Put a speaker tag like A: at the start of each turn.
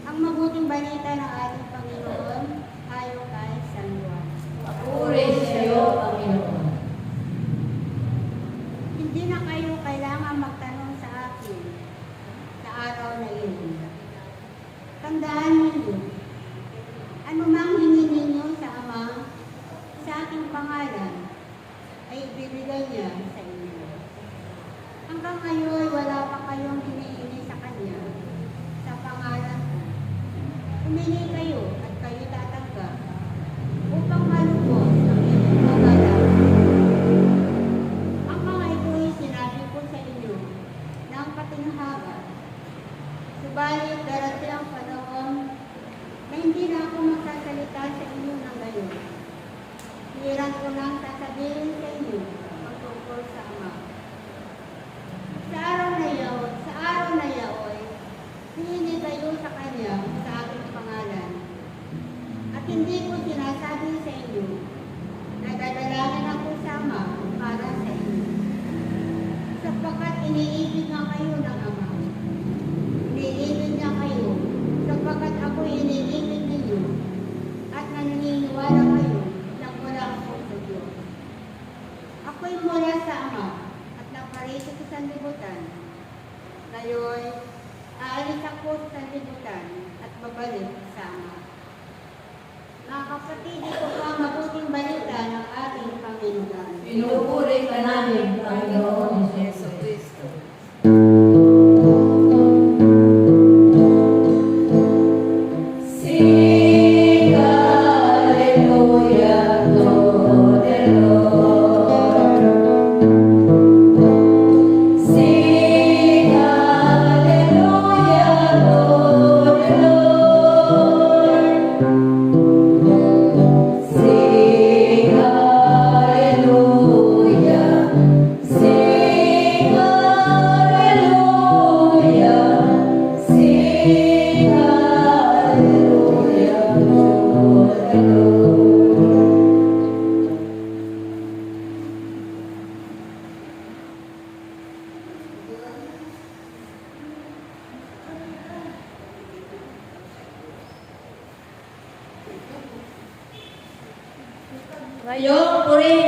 A: Ang mabuting balita ng ating Panginoon ayon kay San Juan.
B: Papuri sa iyo, Panginoon.
A: Hindi na kayo kailangan magtanong sa akin sa araw na iyon. Tandaan ninyo, anumang hingin ninyo sa Ama sa aking pangalan ay ibibigay niya sa inyo. Hanggang ngayon wala pa kayong hinihingi sa Kanya sa pangalan ko. Humingi kayo at kayo tatanggap upang malubos ang inyong pangalan. Ang mga ito'y sinabi ko sa inyo ng patinghaga. Subalit darating ang panahon na hindi na ako magsasalita sa inyo ng gayon. Hiran ko nang sasabihin sa inyo ang tungkol sa Ama. Sa araw na yaon, hihingi kayo sa Kanya sa aking pangalan. At hindi ko sinasabi sa inyo na dadalangin ako sa Ama para sa inyo. Sapagkat iniibig nga kayo ng Ama. Iniibig niya kayo sapagkat ako iniibig ninyo at naniniwala kayo na wala ako sa Diyos. Ako'y mula sa Ama at naparito sa sanlibutan. Ngayon, aalis ako sa sanlibutan at babalik sa Ama. Mga kapatid, ito po ang mabuting balita ng ating Panginoon.
B: Pinupuri ka namin, Panginoon Jesu Cristo. Sing hallelujah to the Lord. Sing hallelujah to the Lord. Sing hallelujah. Sing hallelujah. Sing hallelujah to the Lord. Ngayon, puri